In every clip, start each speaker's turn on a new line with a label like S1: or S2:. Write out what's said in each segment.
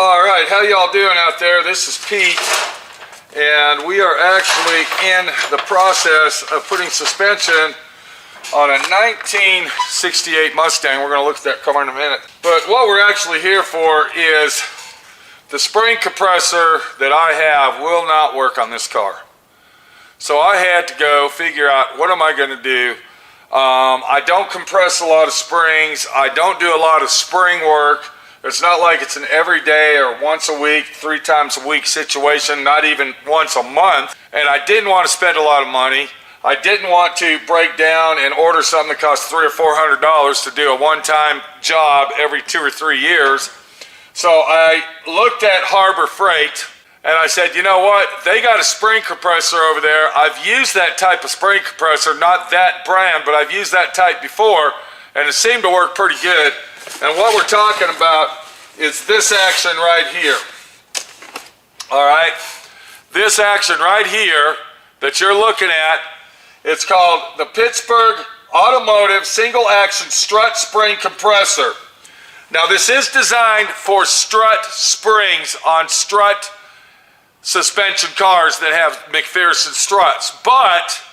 S1: All right, how y'all doing out there? This is Pete, and we are actually in the process of putting suspension on a 1968 Mustang. We're going to look at that car in a minute. But what we're actually here for is the spring compressor that I have will not work on this car. So I had to go figure out what am I going to do. I don't compress a lot of springs. I don't do a lot of spring work. It's not like it's an everyday or once a week, 3 times a week situation, not even once a month. And I didn't want to spend a lot of money. I didn't want to break down and order something that costs $300 or $400 to do a one-time job every 2 or 3 years. So I looked at Harbor Freight and I said, you know what? They got a spring compressor over there. I've used that type of spring compressor, not that brand, but I've used that type before, and it seemed to work pretty good. And what we're talking about is this action right here. All right, this action right here that you're looking at, it's called the Pittsburgh Automotive Single Action Strut Spring Compressor. Now this is designed for strut springs on strut suspension cars that have McPherson struts, but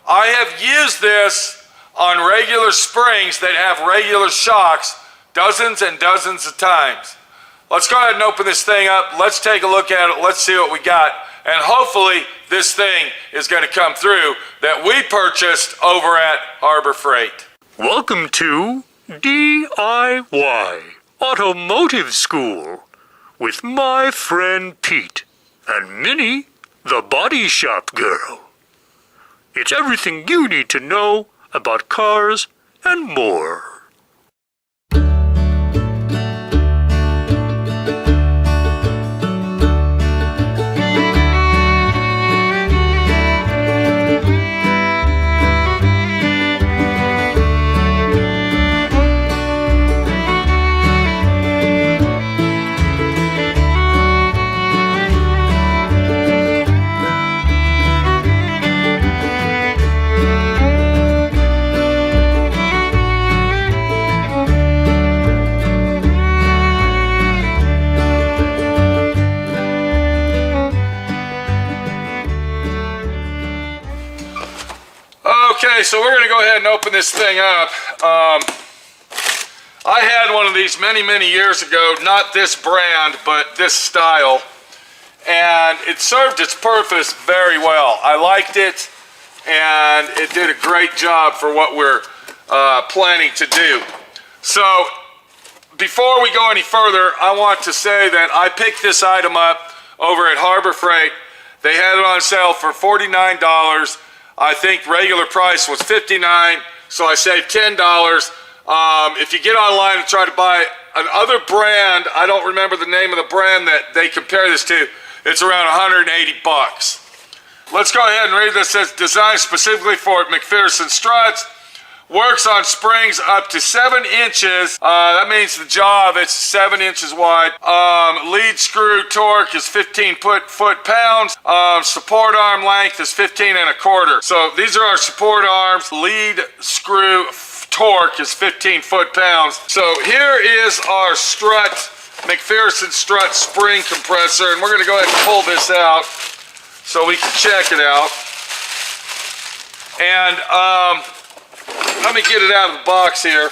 S1: I have used this on regular springs that have regular shocks dozens and dozens of times. Let's go ahead and open this thing up. Let's take a look at it. Let's see what we got. And hopefully this thing is going to come through that we purchased over at Harbor Freight.
S2: Welcome to D.I.Y. Automotive School with my friend Pete and Minnie, the body shop girl. It's everything you need to know about cars and more.
S1: Okay, so we're going to go ahead and open this thing up. I had one of these many, many years ago, not this brand, but this style, and it served its purpose very well. I liked it, and it did a great job for what we're planning to do. So, before we go any further, I want to say that I picked this item up over at Harbor Freight. They had it on sale for $49. I think regular price was $59, so I saved $10. If you get online and try to buy another brand, I don't remember the name of the brand that they compare this to, it's around 180 bucks. Let's go ahead and read this. It says, designed specifically for McPherson struts, works on springs up to 7 inches. That means the jaw of it's 7 inches wide. Lead screw torque is 15 foot-pounds. Support arm length is 15 1/4. So these are our support arms. Lead screw torque is 15 foot-pounds. So here is our strut, McPherson strut spring compressor, and we're going to go ahead and pull this out so we can check it out. And let me get it out of the box here,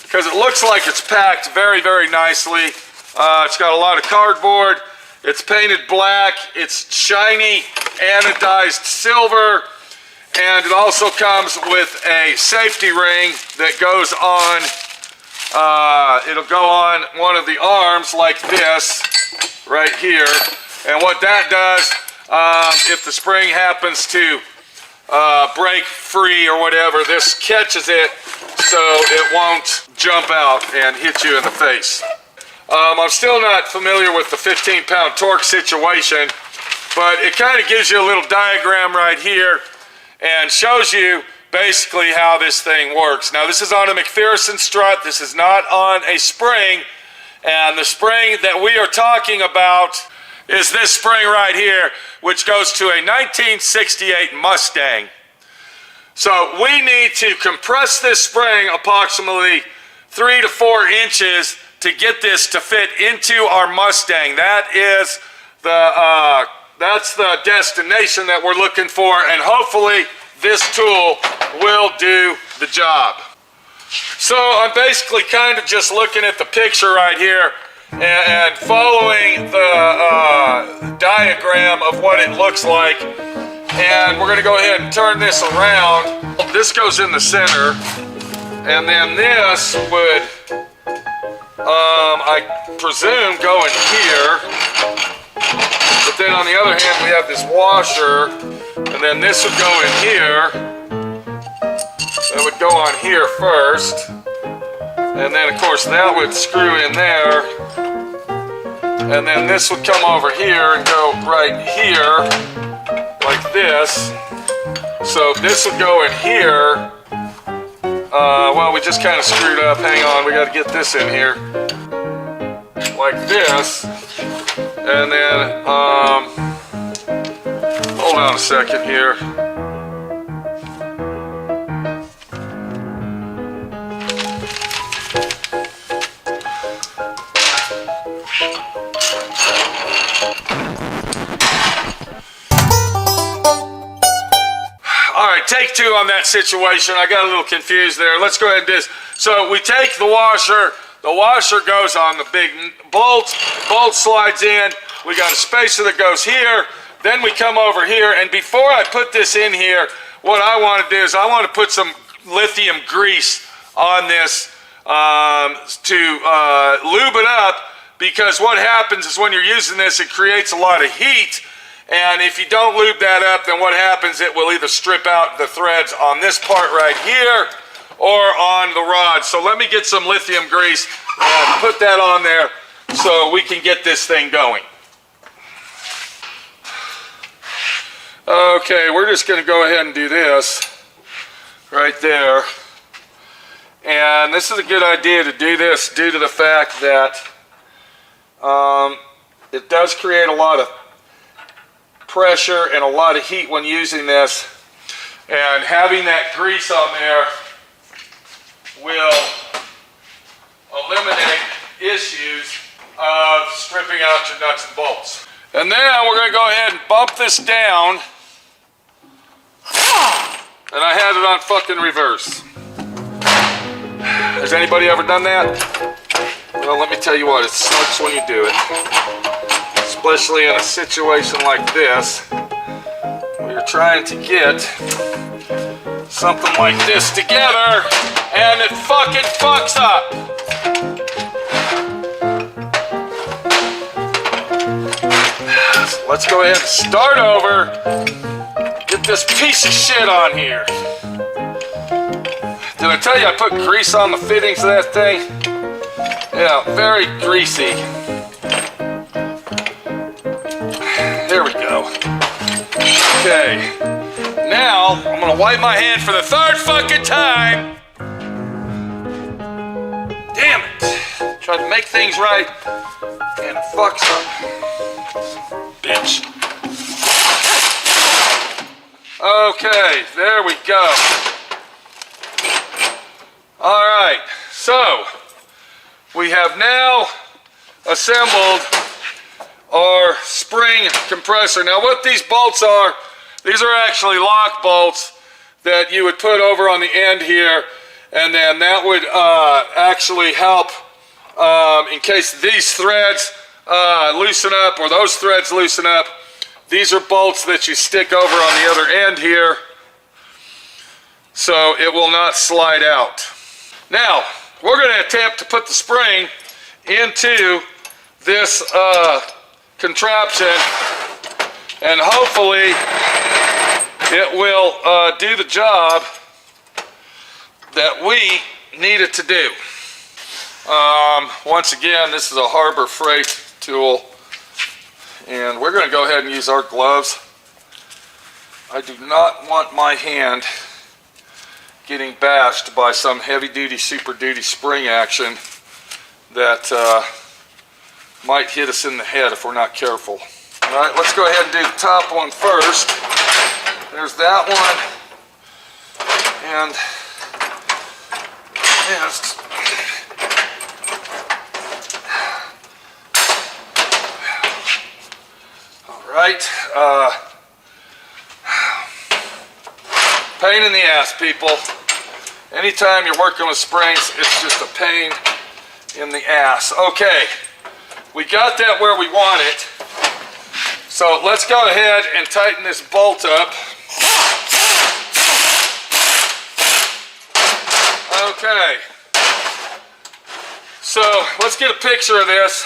S1: because it looks like it's packed very, very nicely. It's got a lot of cardboard. It's painted black. It's shiny anodized silver. And it also comes with a safety ring that goes on. It'll go on one of the arms like this right here. And what that does, if the spring happens to break free or whatever, this catches it so it won't jump out and hit you in the face. I'm still not familiar with the 15-pound torque situation, but it kind of gives you a little diagram right here and shows you basically how this thing works. Now this is on a McPherson strut, this is not on a spring, and the spring that we are talking about is this spring right here, which goes to a 1968 Mustang. So we need to compress this spring approximately 3 to 4 inches to get this to fit into our Mustang. That's the destination that we're looking for, and hopefully this tool will do the job. So I'm basically kind of just looking at the picture right here and following the diagram of what it looks like. And we're going to go ahead and turn this around. This goes in the center, and then this would, I presume, go in here. But then on the other hand, we have this washer, and then this would go in here. That would go on here first. And then, of course, that would screw in there. And then this would come over here and go right here, like this. So this would go in here. Well, we just kind of screwed up. Hang on, we got to get this in here. Like this. And then, hold on a second here. All right, take two on that situation. I got a little confused there. Let's go ahead and do this. So we take the washer goes on the big bolt slides in. We got a spacer that goes here. Then we come over here, and before I put this in here, what I want to do is I want to put some lithium grease on this to lube it up, because what happens is when you're using this, it creates a lot of heat. And if you don't lube that up, then what happens, it will either strip out the threads on this part right here or on the rod. So let me get some lithium grease and put that on there so we can get this thing going. Okay, we're just going to go ahead and do this right there. And this is a good idea to do this due to the fact that it does create a lot of pressure and a lot of heat when using this, and having that grease on there will eliminate issues of stripping out your nuts and bolts. And now we're going to go ahead and bump this down, and I had it on fucking reverse. Has anybody ever done that? Well, let me tell you what, it sucks when you do it. Especially in a situation like this, where you're trying to get something like this together, and it fucking fucks up. So let's go ahead and start over. Get this piece of shit on here. Did I tell you I put grease on the fittings of that thing? Yeah, very greasy. There we go. Okay. Now, I'm gonna wipe my hand for the third fucking time. Damn it. Tried to make things right, and it fucks up. Bitch. Okay, there we go. Alright, so we have now assembled our spring compressor. Now what these bolts are, these are actually lock bolts that you would put over on the end here, and then that would actually help in case these threads loosen up or those threads loosen up. These are bolts that you stick over on the other end here so it will not slide out. Now we're going to attempt to put the spring into this contraption, and hopefully it will do the job that we need it to do. Once again, this is a Harbor Freight tool, and we're going to go ahead and use our gloves. I do not want my hand getting bashed by some heavy-duty, super-duty spring action that might hit us in the head if we're not careful. All right, let's go ahead and do the top one first. There's that one, and tight. Pain in the ass, people. Anytime you're working with springs, it's just a pain in the ass. Okay, we got that where we want it. So let's go ahead and tighten this bolt up. Okay. So let's get a picture of this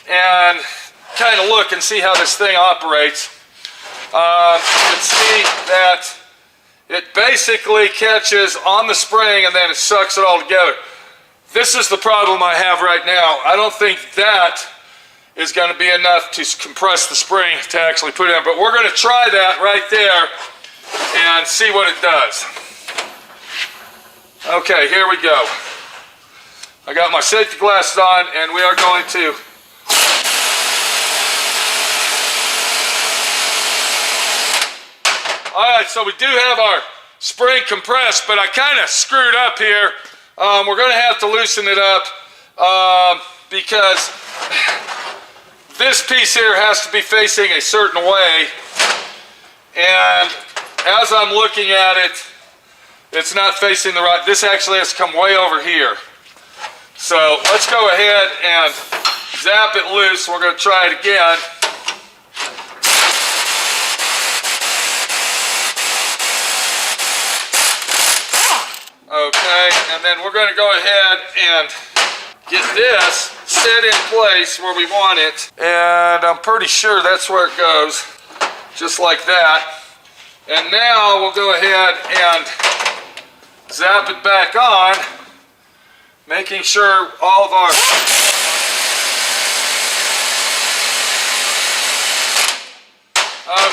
S1: and kind of look and see how this thing operates. You can see that it basically catches on the spring and then it sucks it all together. This is the problem I have right now. I don't think that is going to be enough to compress the spring to actually put it in, but we're going to try that right there and see what it does. Okay, here we go. I got my safety glasses on and we are going to Alright, so we do have our spring compressed, but I kind of screwed up here. We're going to have to loosen it up because this piece here has to be facing a certain way, and as I'm looking at it, it's not facing the right. This actually has to come way over here. So let's go ahead and zap it loose. We're going to try it again. Okay, and then we're going to go ahead and get this set in place where we want it. And I'm pretty sure that's where it goes, just like that. And now we'll go ahead and zap it back on, making sure all of our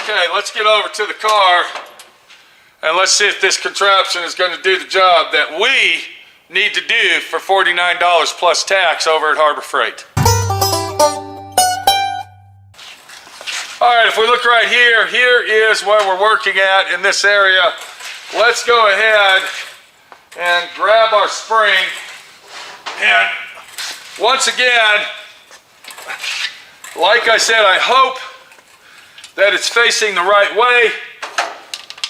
S1: Okay, let's get over to the car and let's see if this contraption is going to do the job that we need to do for $49 plus tax over at Harbor Freight. Alright, if we look right here, here is where we're working at in this area. Let's go ahead and grab our spring, and once again, like I said, I hope that it's facing the right way.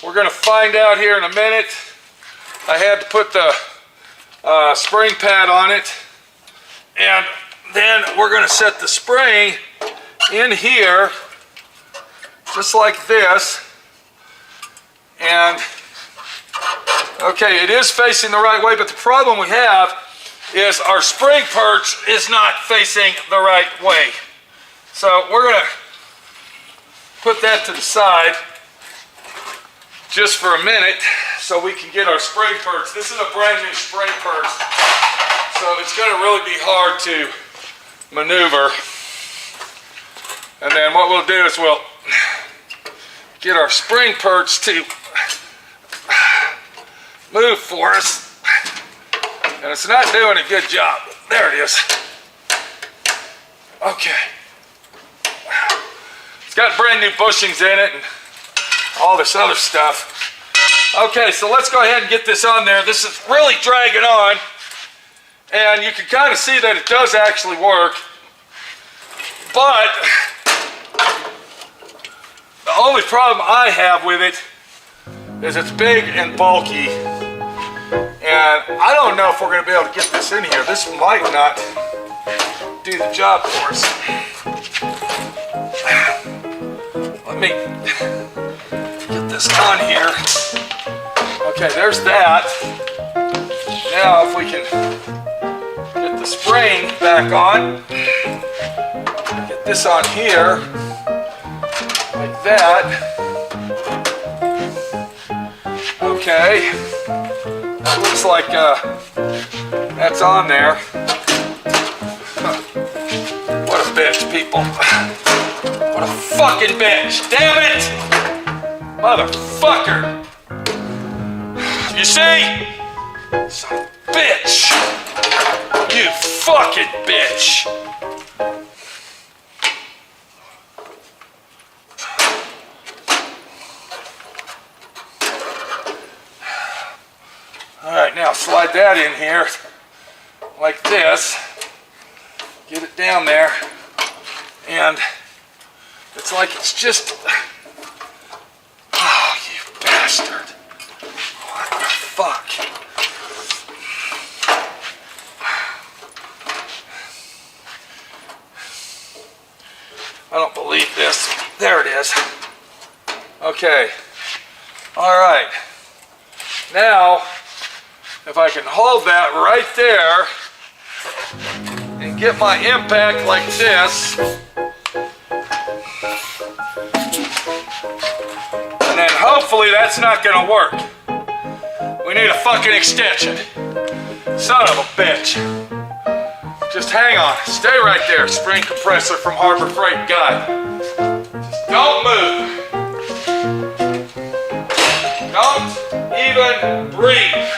S1: We're going to find out here in a minute. I had to put the spring pad on it, and then we're going to set the spring in here just like this. And okay, it is facing the right way, but the problem we have is our spring perch is not facing the right way. So we're going to put that to the side just for a minute so we can get our spring perch. This is a brand new spring perch, so it's going to really be hard to maneuver. And then what we'll do is we'll get our spring perch to move for us. And it's not doing a good job. There it is. Okay. It's got brand new bushings in it and all this other stuff. Okay, so let's go ahead and get this on there. This is really dragging on, and you can kind of see that it does actually work, but the only problem I have with it is it's big and bulky, and I don't know if we're going to be able to get this in here. This might not do the job for us. Let me get this on here. Okay, there's that. Now if we can get the spring back on, get this on here, like that. Okay, that looks like that's on there. What a bitch, people. What a fucking bitch. Damn it! Motherfucker! You see? Son of a bitch! You fucking bitch! Alright, now slide that in here like this. Get it down there. And It's like it's just... Oh, you bastard. What the fuck? I don't believe this. There it is. Okay. All right. Now, if I can hold that right there and get my impact like this, and then hopefully that's not gonna work. We need a fucking extension. Son of a bitch. Just hang on, stay right there. Spring compressor from Harbor Freight Guy. Just don't move. Don't even breathe.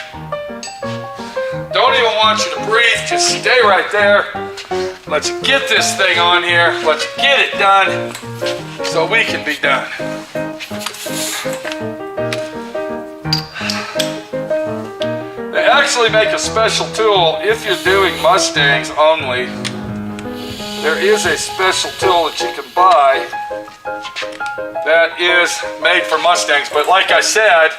S1: Don't even want you to breathe, just stay right there. Let's get this thing on here. Let's get it done so we can be done. They actually make a special tool if you're doing Mustangs only. There is a special tool that you can buy that is made for Mustangs, but like I said,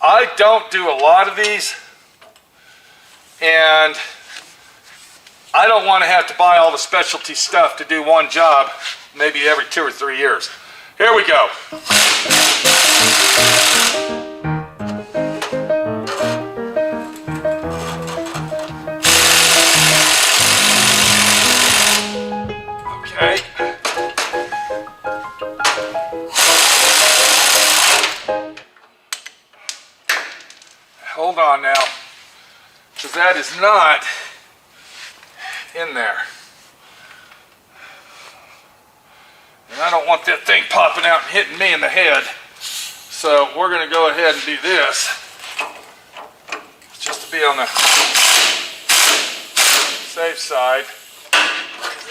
S1: I don't do a lot of these, and I don't want to have to buy all the specialty stuff to do one job, maybe every 2 or 3 years. Here we go. Okay. Hold on now, because that is not in there. And I don't want that thing popping out and hitting me in the head. So we're going to go ahead and do this, just to be on the safe side.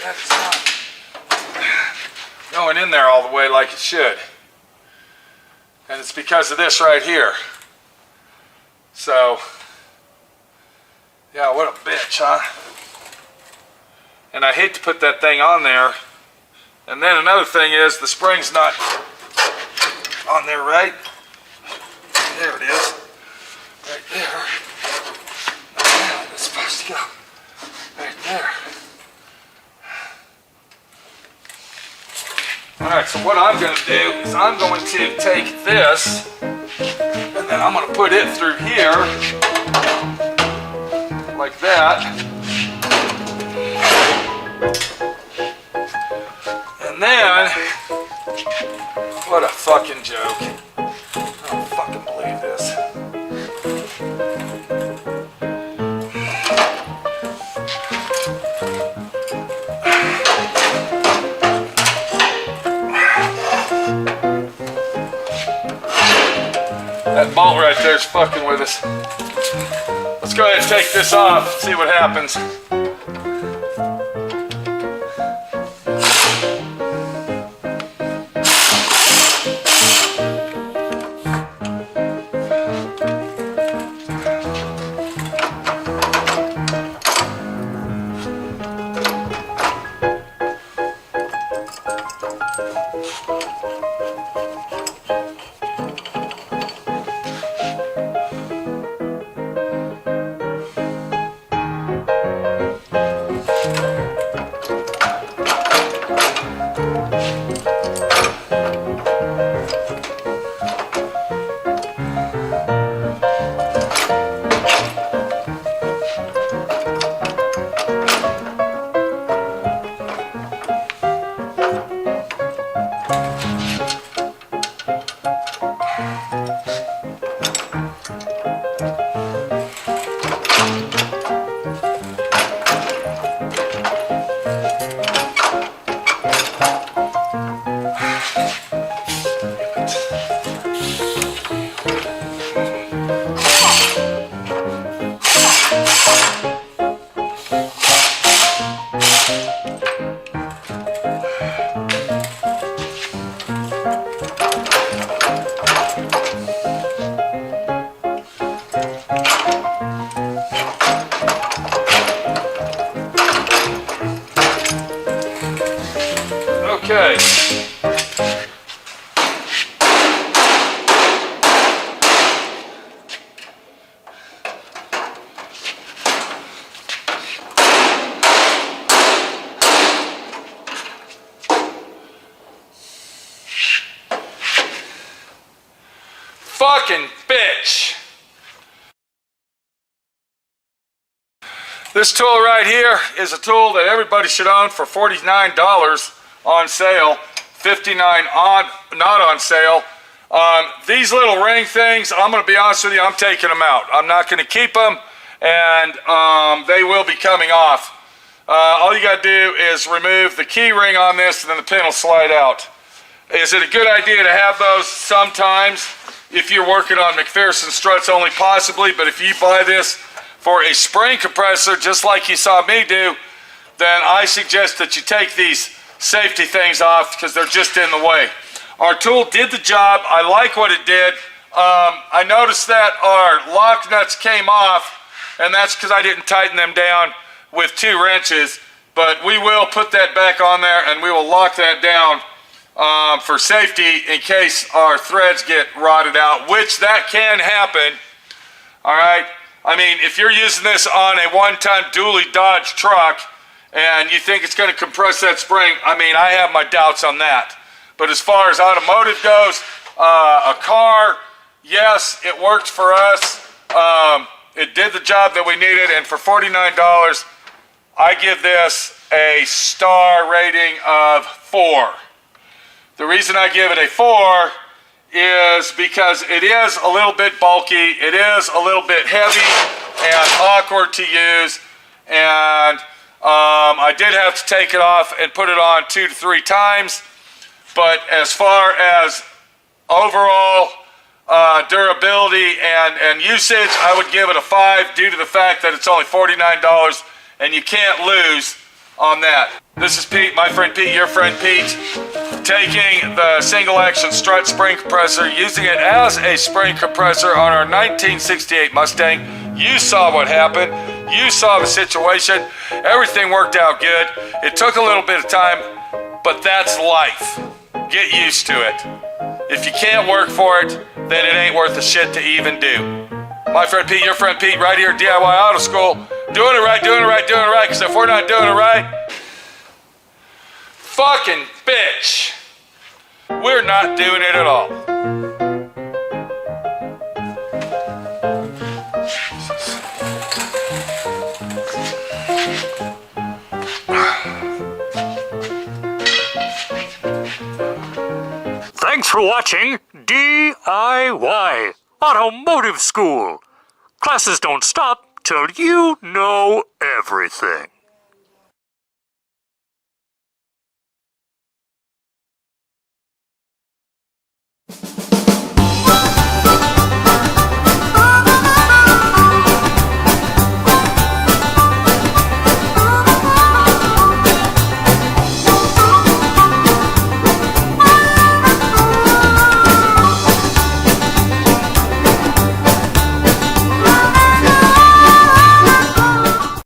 S1: That's not going in there all the way like it should. And it's because of this right here. So, yeah, what a bitch, huh? And I hate to put that thing on there. And then another thing is the spring's not on there, right? There it is. Right there. Now it's supposed to go right there. Alright, so what I'm going to do is I'm going to take this and then I'm going to put it through here like that. And then, what a fucking joke. I don't fucking believe this. That bolt right there is fucking with us. Let's go ahead and take this off, see what happens. Fucking bitch. This tool right here is a tool that everybody should own for $49 on sale, $59 not on sale. These little ring things, I'm going to be honest with you, I'm taking them out. I'm not going to keep them, and they will be coming off. All you got to do is remove the key ring on this, and then the pin will slide out. Is it a good idea to have those? Sometimes, if you're working on McPherson struts only, possibly, but if you buy this for a spring compressor, just like you saw me do, then I suggest that you take these safety things off because they're just in the way. Our tool did the job. I like what it did. I noticed that our lock nuts came off, and that's because I didn't tighten them down with 2 wrenches, but we will put that back on there and we will lock that down for safety in case our threads get rotted out, which that can happen. All right. I mean, if you're using this on a 1-ton dually Dodge truck and you think it's going to compress that spring, I mean, I have my doubts on that. But as far as automotive goes, a car, yes, it worked for us. It did the job that we needed, and for $49, I give this a star rating of 4. The reason I give it a 4 is because it is a little bit bulky, it is a little bit heavy and awkward to use, and I did have to take it off and put it on 2 to 3 times, but as far as overall durability and usage, I would give it a 5 due to the fact that it's only $49 and you can't lose on that. This is Pete, my friend Pete, your friend Pete, taking the single action strut spring compressor, using it as a spring compressor on our 1968 Mustang. You saw what happened. You saw the situation. Everything worked out good. It took a little bit of time, but that's life. Get used to it. If you can't work for it, then it ain't worth a shit to even do. My friend Pete, your friend Pete, right here at D.I.Y. Auto School. Doing it right, doing it right, doing it right, because if we're not doing it right, fucking bitch, we're not doing it at all.
S2: Thanks for watching D.I.Y. Automotive School. Classes don't stop till you know everything.